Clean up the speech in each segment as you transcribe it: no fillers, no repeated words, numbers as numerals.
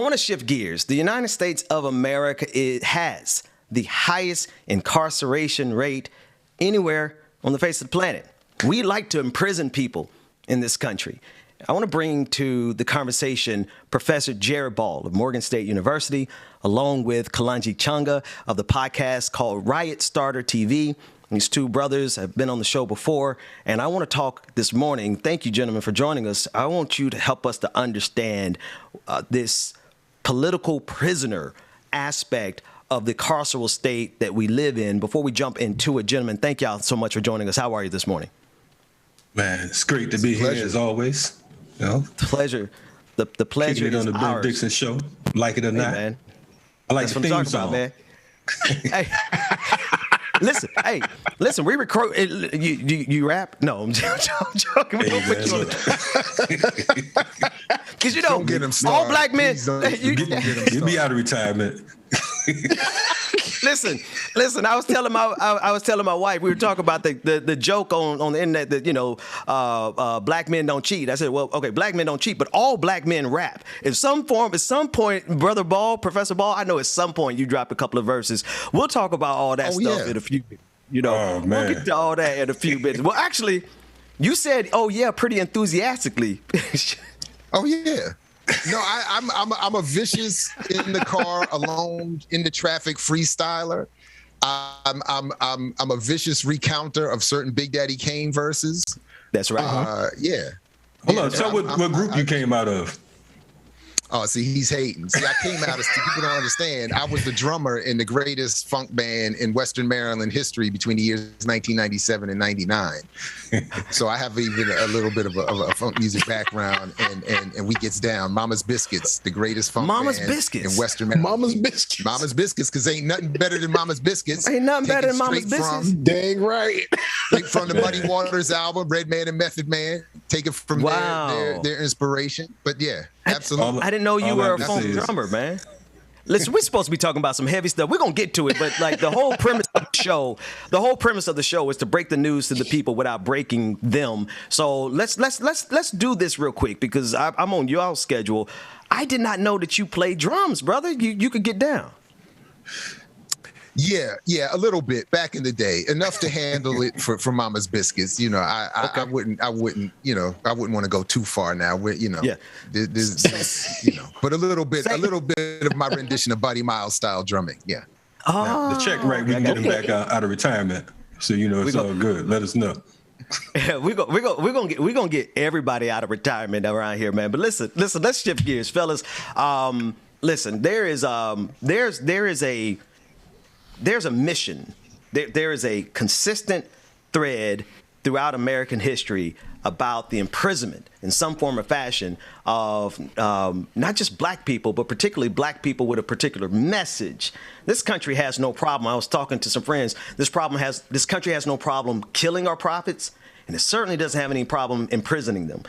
want to shift gears. The United States of America has the highest incarceration rate anywhere on the face of the planet. We like to imprison people in this country. I want to bring to the conversation Professor Jared Ball of Morgan State University, along with Kalonji Chunga of the podcast called Riot Starter TV. These two brothers have been on the show before, and I want to talk this morning. Thank you, gentlemen, for joining us. I want you to help us to understand this political prisoner aspect of the carceral state that we live in. Before we jump into it, gentlemen, thank y'all so much for joining us. How are you this morning? Man, it's great to be here as always. You know, pleasure. The pleasure is on the Ben Dixon Show, like it or not. Man. I like the theme song. Man. Hey, listen. We record. You rap? No, I'm joking. We don't put you on because don't get him started. All black men. Get me out of retirement. Listen. I was telling my wife, we were talking about the joke on the internet that black men don't cheat. I said, well, okay, black men don't cheat, but all black men rap. At some point, Brother Ball, Professor Ball, I know at some point you drop a couple of verses. We'll talk about all that stuff in a few minutes. We'll get to all that in a few minutes. Well, actually, you said, "Oh yeah," pretty enthusiastically. Oh yeah. No, I'm a vicious in the car, alone in the traffic freestyler. I'm a vicious recounter of certain Big Daddy Kane verses. That's right. Yeah. Hold on. Tell what group you came out of. Oh, see, he's hating. See, I came out of, people don't understand, I was the drummer in the greatest funk band in Western Maryland history between the years 1997 and 99. So I have even a little bit of a funk music background, and we gets down. Mama's Biscuits, the greatest funk band in Western Maryland. Mama's Biscuits, because ain't nothing better than Mama's Biscuits. Ain't nothing better than Mama's Biscuits. Dang right. Straight from the Muddy Waters album, Redman and Method Man. Take it from their inspiration. But yeah, absolutely. I didn't know you were a funk drummer, man. Listen, we're supposed to be talking about some heavy stuff. We're gonna get to it, but like the whole premise of the show is to break the news to the people without breaking them. So let's do this real quick because I'm on y'all's schedule. I did not know that you played drums, brother. You could get down. Yeah, a little bit back in the day, enough to handle it for Mama's Biscuits. I wouldn't want to go too far now. But a little bit of my rendition of Buddy Miles style drumming. Yeah. Now, the check right, we can get him back out of retirement. So it's all good. Let us know. Yeah, we're gonna get everybody out of retirement around here, man. But listen, let's shift gears, fellas. Listen, there's a mission. There is a consistent thread throughout American history about the imprisonment in some form or fashion of not just black people, but particularly black people with a particular message. This country has no problem. I was talking to some friends. This country has no problem killing our prophets, and it certainly doesn't have any problem imprisoning them.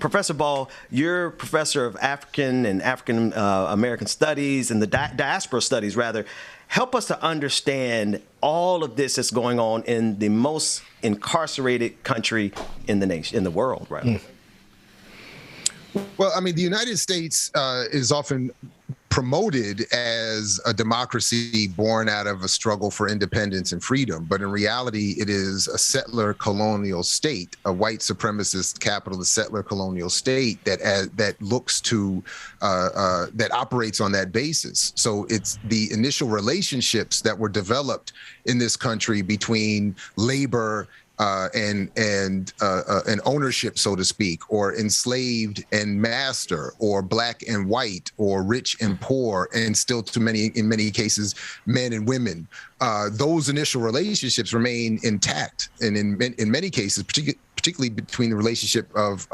Professor Ball, you're professor of African and African American studies and the diaspora studies, rather. Help us to understand all of this that's going on in the most incarcerated country in the nation, in the world, right? Well, I mean, the United States is often promoted as a democracy born out of a struggle for independence and freedom. But in reality, it is a settler colonial state, a white supremacist capitalist settler colonial state that looks to, that operates on that basis. So it's the initial relationships that were developed in this country between labor and ownership, so to speak, or enslaved and master, or black and white, or rich and poor, and still in many cases, men and women. Those initial relationships remain intact, and in many cases, particularly between the relationship of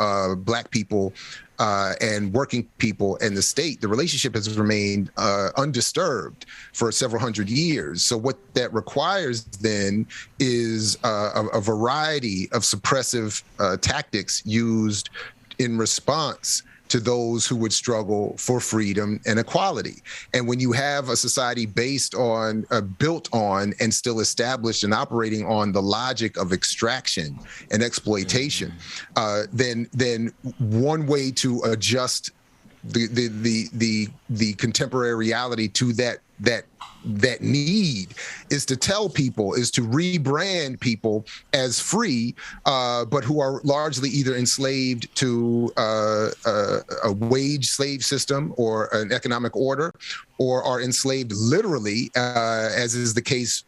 black people and working people and the state, the relationship has remained undisturbed for several hundred years. So what that requires then is a variety of suppressive tactics used in response to those who would struggle for freedom and equality. And when you have a society built on, and still established and operating on the logic of extraction and exploitation, then one way to adjust the contemporary reality to that need is to tell people, is to rebrand people as free, but who are largely either enslaved to a wage slave system or an economic order, or are enslaved literally, as is the case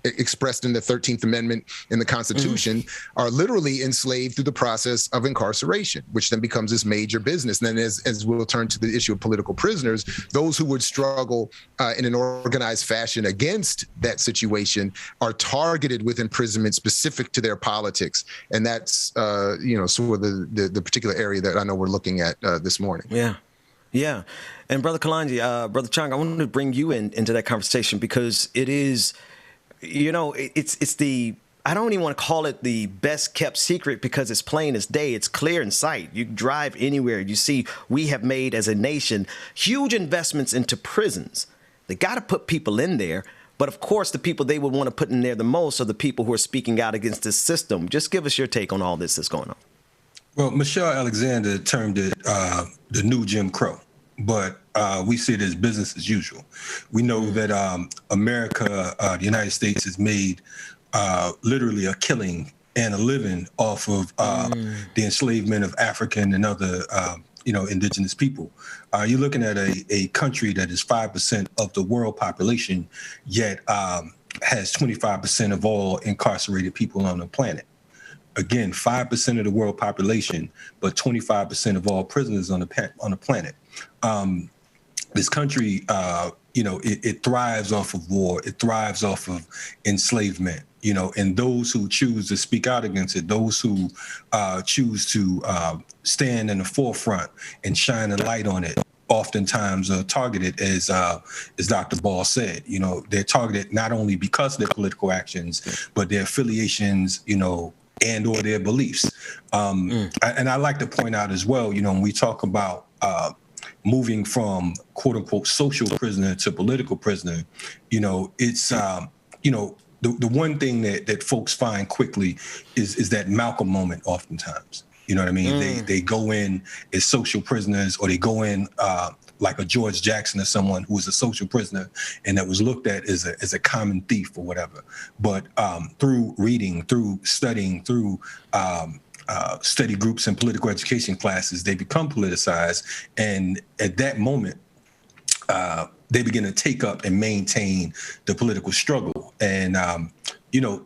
expressed in the 13th Amendment in the Constitution, are literally enslaved through the process of incarceration, which then becomes this major business. And then as we'll turn to the issue of political prisoners, those who would struggle in an organized fashion against that situation are targeted with imprisonment specific to their politics. And that's, sort of the particular area that I know we're looking at this morning. Yeah. Yeah. And Brother Kalonji, Brother Chong, I wanted to bring you into that conversation because it is, it's the, I don't even want to call it the best kept secret because it's plain as day. It's clear in sight. You drive anywhere. You see, we have made as a nation huge investments into prisons. They got to put people in there. But of course, the people they would want to put in there the most are the people who are speaking out against this system. Just give us your take on all this that's going on. Well, Michelle Alexander termed it the new Jim Crow, but we see it as business as usual. We know that America, the United States, has made literally a killing and a living off of the enslavement of African and other, indigenous people. You're looking at a country that is 5% of the world population, yet has 25% of all incarcerated people on the planet. Again, 5% of the world population, but 25% of all prisoners on the planet. This country, it thrives off of war. It thrives off of enslavement, and those who choose to speak out against it, those who choose to stand in the forefront and shine a light on it, oftentimes are targeted, as Dr. Ball said. They're targeted not only because of their political actions, but their affiliations, and or their beliefs. And I like to point out as well, when we talk about moving from quote unquote social prisoner to political prisoner, it's, the one thing that folks find quickly is that Malcolm moment oftentimes. You know what I mean? They go in as social prisoners, or they go in like a George Jackson or someone who was a social prisoner and that was looked at as a common thief or whatever. But through reading, through studying, through study groups and political education classes, they become politicized. And at that moment, they begin to take up and maintain the political struggle. And,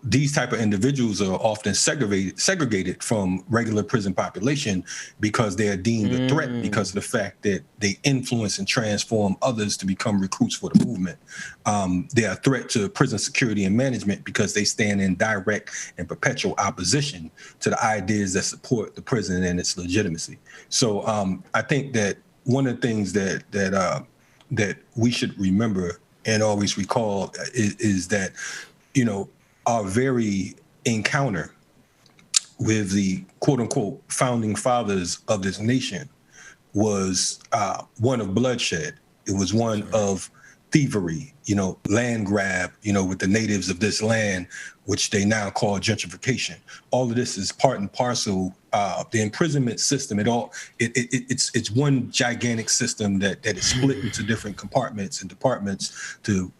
these type of individuals are often segregated from regular prison population because they are deemed a threat because of the fact that they influence and transform others to become recruits for the movement. They are a threat to prison security and management because they stand in direct and perpetual opposition to the ideas that support the prison and its legitimacy. So I think that one of the things that we should remember and always recall is that, our very encounter with the quote unquote founding fathers of this nation was one of bloodshed. It was one of thievery, land grab, with the natives of this land, which they now call gentrification. All of this is part and parcel. The imprisonment system, it's one gigantic system that is split into different compartments and departments to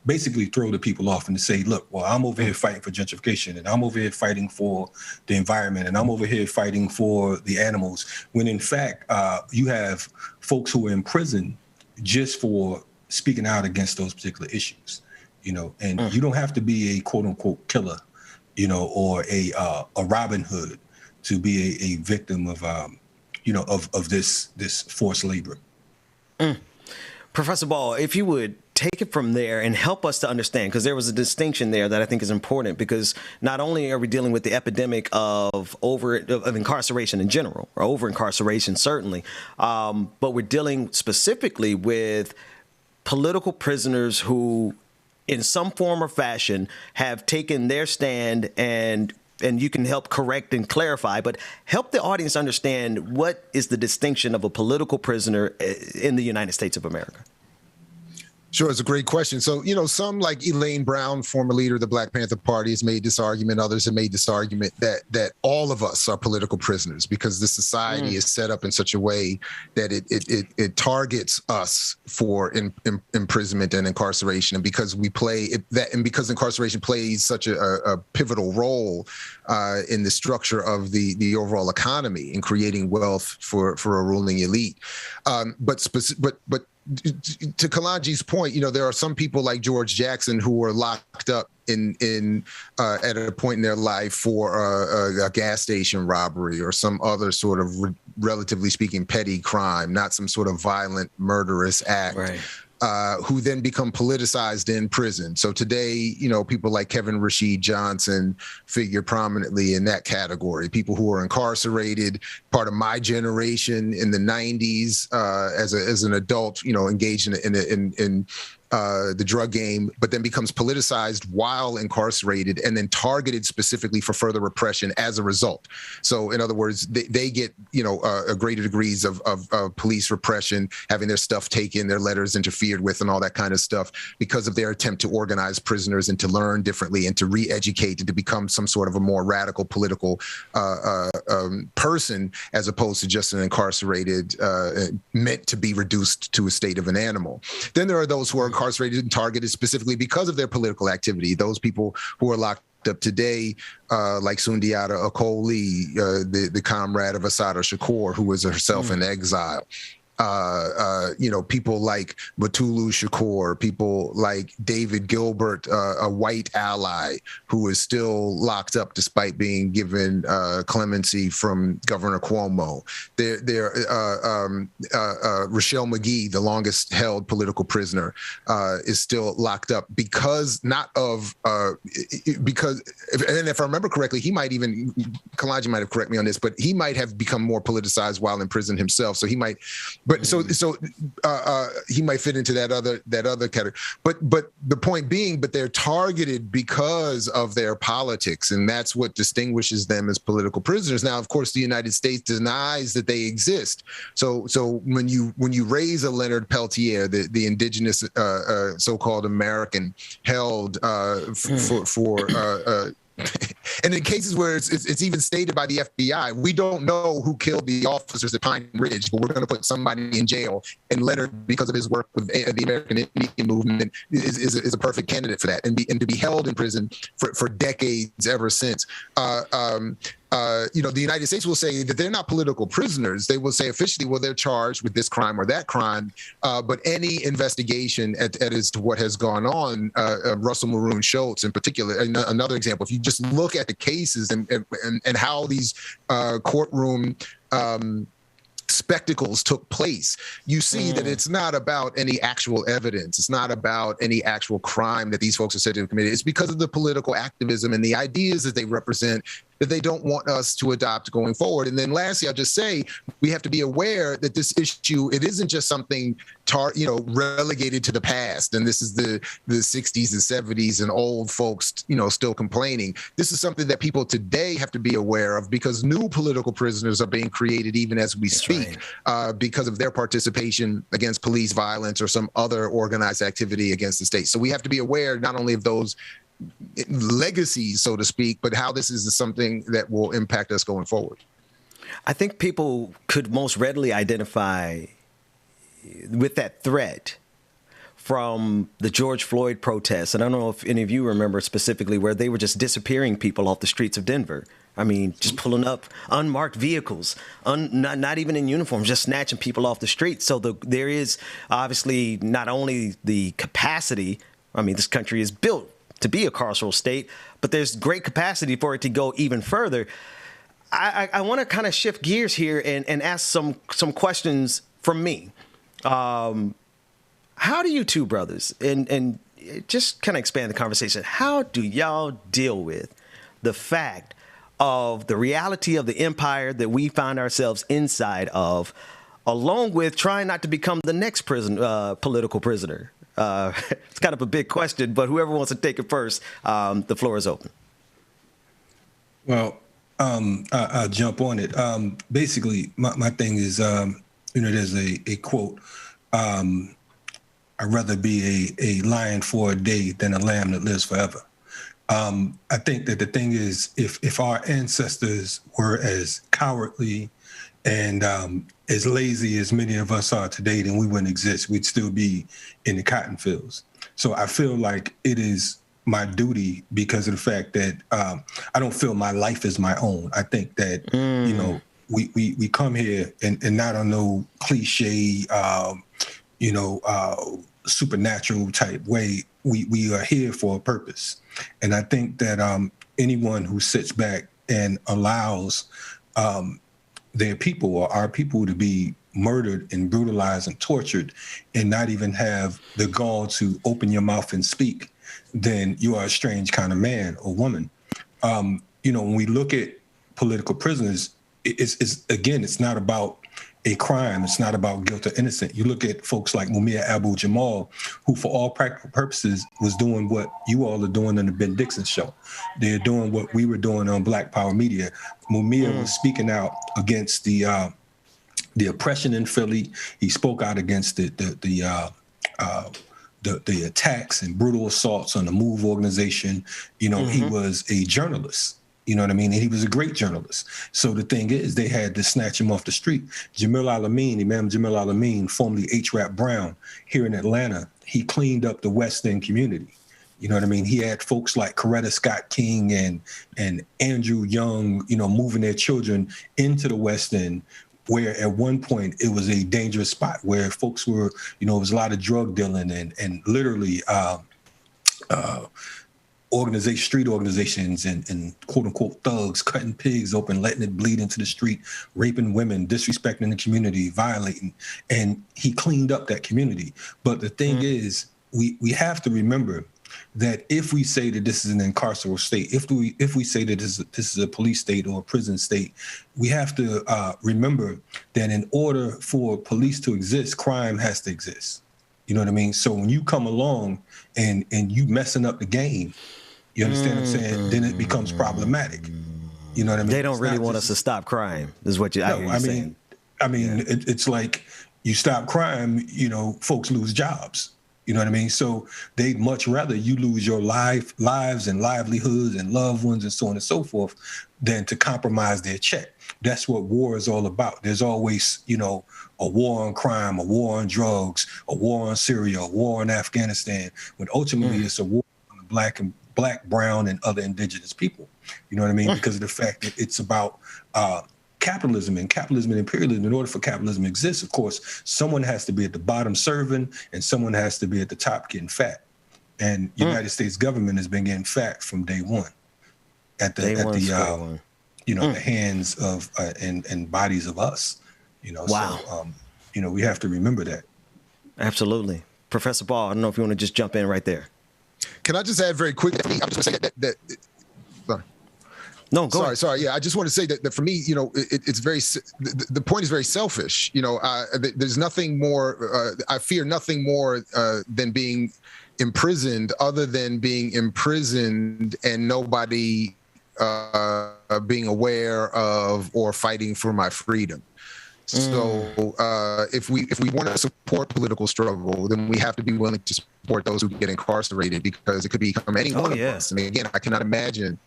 basically throw the people off and to say, look, well, I'm over here fighting for gentrification, and I'm over here fighting for the environment, and I'm over here fighting for the animals. When in fact, you have folks who are in prison just for speaking out against those particular issues, and you don't have to be a quote unquote killer, or a Robin Hood to be a victim of, of this forced labor. Professor Ball, if you would take it from there and help us to understand, because there was a distinction there that I think is important, because not only are we dealing with the epidemic of incarceration in general, or over incarceration certainly, but we're dealing specifically with political prisoners who, in some form or fashion, have taken their stand, and you can help correct and clarify, but help the audience understand what is the distinction of a political prisoner in the United States of America. Sure, it's a great question. So, some like Elaine Brown, former leader of the Black Panther Party, has made this argument. Others have made this argument that all of us are political prisoners because the society is set up in such a way that it targets us for imprisonment and incarceration, and because because incarceration plays such a pivotal role in the structure of the overall economy in creating wealth for a ruling elite. But to Kalanji's point, there are some people like George Jackson who were locked up in at a point in their life for a gas station robbery or some other sort of relatively speaking petty crime, not some sort of violent murderous act. Right. Who then become politicized in prison. So today, people like Kevin Rashid Johnson figure prominently in that category. People who are incarcerated, part of my generation in the 90s as an adult, engaged in the drug game, but then becomes politicized while incarcerated and then targeted specifically for further repression as a result. So in other words, they get, a greater degrees of police repression, having their stuff taken, their letters interfered with and all that kind of stuff because of their attempt to organize prisoners and to learn differently and to re-educate and to become some sort of a more radical political person as opposed to just an incarcerated, meant to be reduced to a state of an animal. Then there are those who are incarcerated and targeted specifically because of their political activity. Those people who are locked up today, like Sundiata Acoli, the comrade of Assata Shakur, who was herself in exile. People like Batulu Shakur, people like David Gilbert, a white ally who is still locked up despite being given clemency from Governor Cuomo. Rochelle McGee, the longest held political prisoner, is still locked up because and if I remember correctly, Kalanji might have corrected me on this, but he might have become more politicized while in prison himself. So he might. But he might fit into that other category. But the point being, they're targeted because of their politics, and that's what distinguishes them as political prisoners. Now, of course, the United States denies that they exist. So when you raise a Leonard Peltier, the indigenous so-called American held for and in cases where it's even stated by the FBI, we don't know who killed the officers at Pine Ridge, but we're going to put somebody in jail. And Leonard, because of his work with the American Indian movement, is a perfect candidate for that, and to be held in prison for decades ever since. The United States will say that they're not political prisoners. They will say officially, well, they're charged with this crime or that crime. But any investigation as to what has gone on, Russell Maroon Schultz in particular, another example, if you just look at the cases and how these courtroom spectacles took place, you see that it's not about any actual evidence. It's not about any actual crime that these folks are said to have committed. It's because of the political activism and the ideas that they represent that they don't want us to adopt going forward. And then lastly, I'll just say we have to be aware that this issue, it isn't just something relegated to the past. And this is the 60s and 70s and old folks, still complaining. This is something that people today have to be aware of because new political prisoners are being created even as we speak, because of their participation against police violence or some other organized activity against the state. So we have to be aware not only of those legacies, so to speak, but how this is something that will impact us going forward. I think people could most readily identify with that threat from the George Floyd protests. And I don't know if any of you remember specifically where they were just disappearing people off the streets of Denver. I mean, just pulling up unmarked vehicles, not even in uniform, just snatching people off the street. So there is obviously not only the capacity, I mean, this country is built to be a carceral state, but there's great capacity for it to go even further. I want to kind of shift gears here and ask some questions from me. How do you two brothers, and just kind of expand the conversation, how do y'all deal with the fact of the reality of the empire that we find ourselves inside of, along with trying not to become the next political prisoner? It's kind of a big question, but whoever wants to take it first, the floor is open. Well, I'll jump on it. Basically, my thing is, there's a quote I'd rather be a lion for a day than a lamb that lives forever. I think that the thing is, if our ancestors were as cowardly and as lazy as many of us are today, then we wouldn't exist. We'd still be in the cotton fields. So I feel like it is my duty because of the fact that I don't feel my life is my own. I think that, you know, we come here and not on no cliche, supernatural type way. We are here for a purpose. And I think that anyone who sits back and allows their people or our people to be murdered and brutalized and tortured and not even have the gall to open your mouth and speak, then you are a strange kind of man or woman. When we look at political prisoners, it's not about a crime. It's not about guilt or innocent. You look at folks like Mumia Abu-Jamal, who for all practical purposes was doing what you all are doing on the Ben Dixon Show. They're doing what we were doing on Black Power Media. Mumia was speaking out against the oppression in Philly. He spoke out against the attacks and brutal assaults on the MOVE organization. He was a journalist. You know what I mean? And he was a great journalist. So the thing is, they had to snatch him off the street. Imam Jamil Al-Amin, formerly H. Rap Brown, here in Atlanta, he cleaned up the West End community. You know what I mean? He had folks like Coretta Scott King and Andrew Young, moving their children into the West End, where at one point it was a dangerous spot where folks were, it was a lot of drug dealing and literally street organizations and quote unquote thugs cutting pigs open, letting it bleed into the street, raping women, disrespecting the community, violating. And he cleaned up that community. But the thing is, we have to remember that if we say that this is an incarceral state, if we say that this is a police state or a prison state, we have to remember that in order for police to exist, crime has to exist. You know what I mean? So when you come along and you messing up the game, you understand what I'm saying? Then it becomes problematic. You know what I mean? They don't really want us to stop crime, is what you're saying. It's like you stop crime, folks lose jobs. You know what I mean? So they'd much rather you lose your lives and livelihoods and loved ones and so on and so forth than to compromise their check. That's what war is all about. There's always, a war on crime, a war on drugs, a war on Syria, a war on Afghanistan, when ultimately it's a war on the black, brown, and other indigenous people. You know what I mean? Because of the fact that it's about capitalism and imperialism. In order for capitalism to exist, of course, someone has to be at the bottom serving and someone has to be at the top getting fat. And United States government has been getting fat from day one at the hands of and bodies of us. Wow. So we have to remember that. Absolutely. Professor Ball, I don't know if you want to just jump in right there. Can I just add very quickly? I'm just going to say that sorry. No, go ahead. Sorry. Yeah, I just want to say that for me, it's very. The point is very selfish. There's nothing more. I fear nothing more than being imprisoned, other than being imprisoned and nobody being aware of or fighting for my freedom. So if we want to support political struggle, then we have to be willing to support those who get incarcerated, because it could become any one of us. I mean, again, I cannot imagine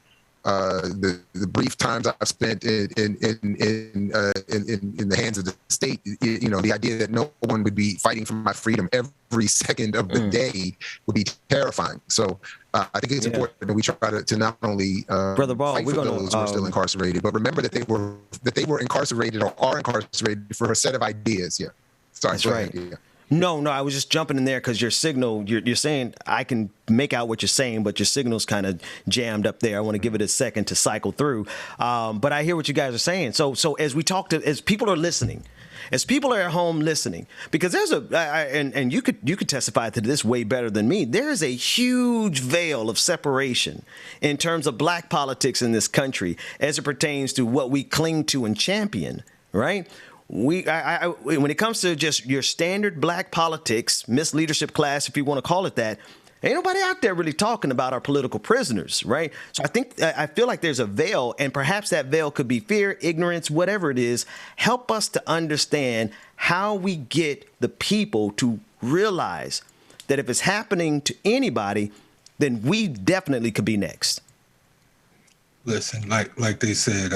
the brief times I've spent in the hands of the state. The idea that no one would be fighting for my freedom every second of the day would be terrifying. So I think it's important that we try to not only Brother Ball, fight for those who are still incarcerated, but remember that they were incarcerated or are incarcerated for a set of ideas. Yeah, sorry. That's right. Yeah. No, I was just jumping in there because your signal, you're saying I can make out what you're saying, but your signal's kind of jammed up there. I want to give it a second to cycle through. But I hear what you guys are saying. So as we talk as people are listening, as people are at home listening, because there's and you could testify to this way better than me. There is a huge veil of separation in terms of black politics in this country as it pertains to what we cling to and champion, right? When it comes to just your standard black politics, misleadership class, if you want to call it that, ain't nobody out there really talking about our political prisoners, right? So I feel like there's a veil, and perhaps that veil could be fear, ignorance, whatever it is. Help us to understand how we get the people to realize that if it's happening to anybody, then we definitely could be next. Listen, like they said,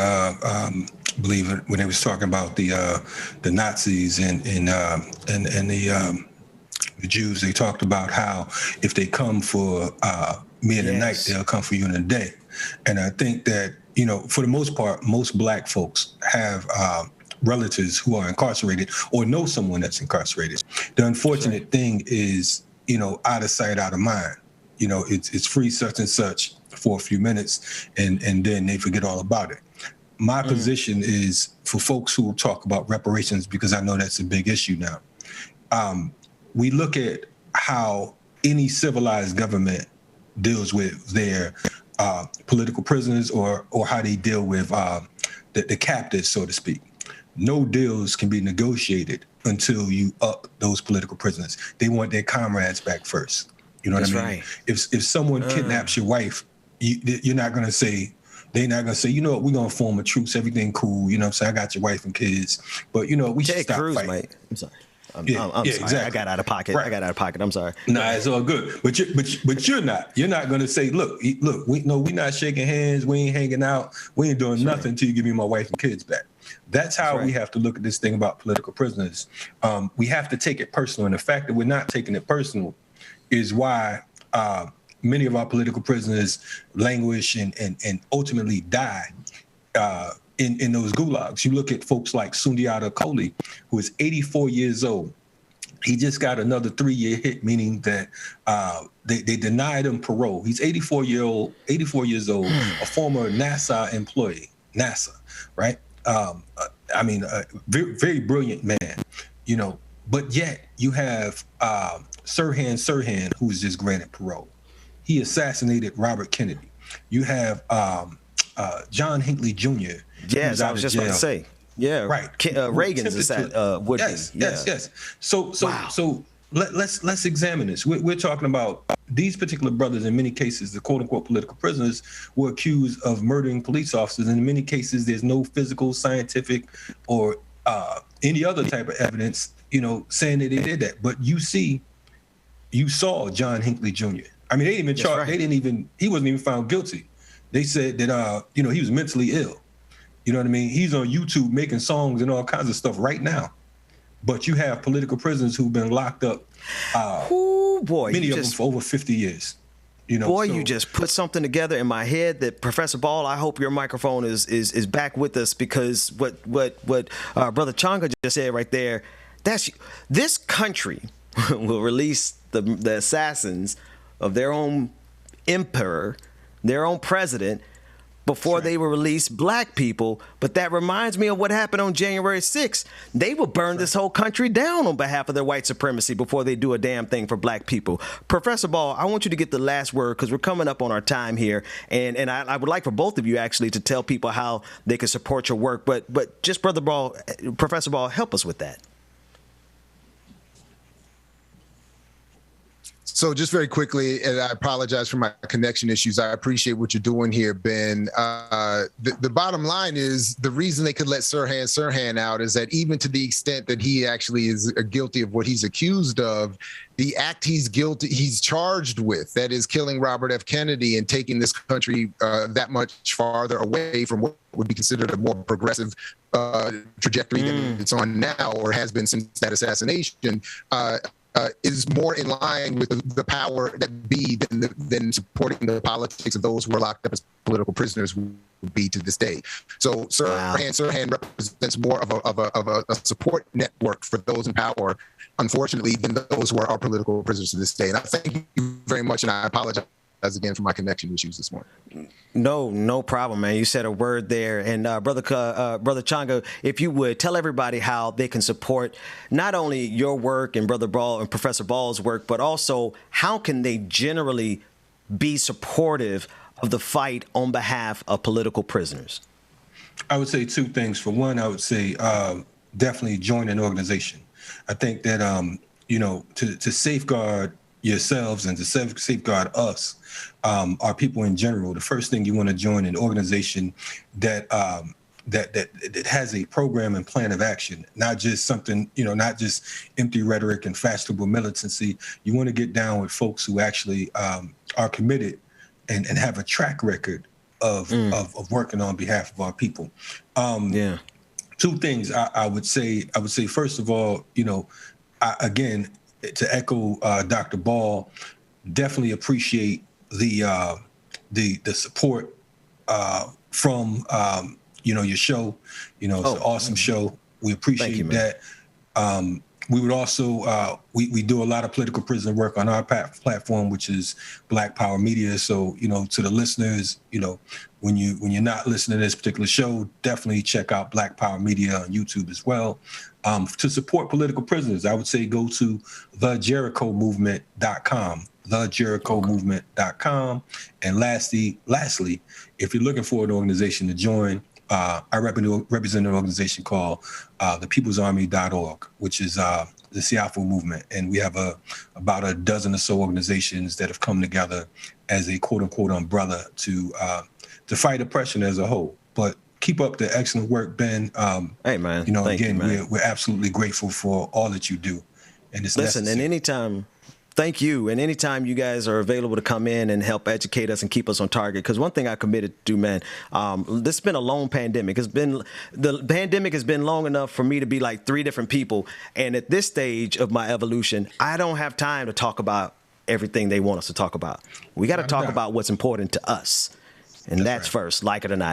believe it, when they was talking about the Nazis and the Jews, they talked about how if they come for me in the night, they'll come for you in the day. And I think that, you know, for the most part, most black folks have relatives who are incarcerated or know someone that's incarcerated. The unfortunate thing is, you know, out of sight, out of mind. You know, it's free such and such for a few minutes, and then they forget all about it. My position is for folks who talk about reparations, because I know that's a big issue now. We look at how any civilized government deals with their political prisoners or how they deal with the captives, so to speak. No deals can be negotiated until you up those political prisoners. They want their comrades back first. You know what I mean? Right. If someone kidnaps your wife, you're not going to say, they're not going to say, you know what, we're going to form a truce, everything cool, you know what I'm saying? I got your wife and kids, but, you know, we should stop fighting. Mate. I'm sorry. I'm sorry. Exactly. I got out of pocket. Right. I got out of pocket. I'm sorry. Nah, it's all good. But you're not. You're not going to say, look, we're not shaking hands. We ain't hanging out. We ain't doing nothing until you give me my wife and kids back. That's how we have to look at this thing about political prisoners. We have to take it personal. And the fact that we're not taking it personal is why many of our political prisoners languish and ultimately die in those gulags. You look at folks like Sundiata Kohli, who is 84 years old. He just got another 3-year hit, meaning that they denied him parole. He's 84 years old, a former NASA employee, NASA, right? I mean, a very, very brilliant man, you know, but yet you have Sirhan, who was just granted parole. He assassinated Robert Kennedy. You have John Hinckley Jr. Yes, I was just about to say. Yeah, right. Reagan's would be. Yes. So let's examine this. We're talking about these particular brothers. In many cases, the quote unquote political prisoners were accused of murdering police officers. And in many cases, there's no physical, scientific, or any other type of evidence, you know, saying that they did that. But you saw John Hinckley Jr. I mean, they didn't even charge. Right. He wasn't even found guilty. They said that he was mentally ill. You know what I mean? He's on YouTube making songs and all kinds of stuff right now. But you have political prisoners who've been locked up, many of them for over 50 years. You know, you just put something together in my head that Professor Ball, I hope your microphone is back with us, because what Brother Chong just said right there, this country will release the assassins of their own emperor, their own president, before they will release black people. But that reminds me of what happened on January 6th. They will burn this whole country down on behalf of their white supremacy before they do a damn thing for black people. Professor Ball, I want you to get the last word, because we're coming up on our time here. And I would like for both of you actually to tell people how they can support your work. But just Professor Ball, help us with that. So just very quickly, and I apologize for my connection issues. I appreciate what you're doing here, Ben. The bottom line is the reason they could let Sirhan out is that even to the extent that he actually is guilty of what he's accused of, the act he's charged with, that is killing Robert F. Kennedy and taking this country that much farther away from what would be considered a more progressive trajectory than it's on now, or has been since that assassination, is more in line with the power that be than supporting the politics of those who are locked up as political prisoners would be to this day. So Sirhan represents more of a support network for those in power, unfortunately, than those who are our political prisoners to this day. And I thank you very much, and I apologize again for my connection issues this morning. No problem, man. You said a word there. And Brother Chonga, if you would tell everybody how they can support not only your work and Brother Ball and Professor Ball's work, but also how can they generally be supportive of the fight on behalf of political prisoners? I would say two things. For one, I would say definitely join an organization. I think that, to safeguard yourselves and to safeguard us, our people in general, the first thing you want to join an organization that that has a program and plan of action, not just something, not just empty rhetoric and fashionable militancy. You want to get down with folks who actually are committed and have a track record of working on behalf of our people. Two things I would say. First of all, again, to echo Dr. Ball, definitely appreciate the support from your show. It's an awesome show. We appreciate that. We would also we do a lot of political prisoner work on our platform, which is Black Power Media. So to the listeners, when you're not listening to this particular show, definitely check out Black Power Media on YouTube as well. To support political prisoners, I would say go to thejerichomovement.com. thejerichomovement.com. And lastly, if you're looking for an organization to join, I represent an organization called thepeoplesarmy.org, which is the Seattle movement. And we have about a dozen or so organizations that have come together as a quote unquote umbrella to fight oppression as a whole. But keep up the excellent work, Ben. Hey, man. We're absolutely grateful for all that you do. And it's necessary. And anytime. Thank you. And anytime you guys are available to come in and help educate us and keep us on target, because one thing I committed to, man, this has been a long pandemic. The pandemic has been long enough for me to be like 3 different people. And at this stage of my evolution, I don't have time to talk about everything they want us to talk about. We got to talk about what's important to us. And that's right. First, like it or not.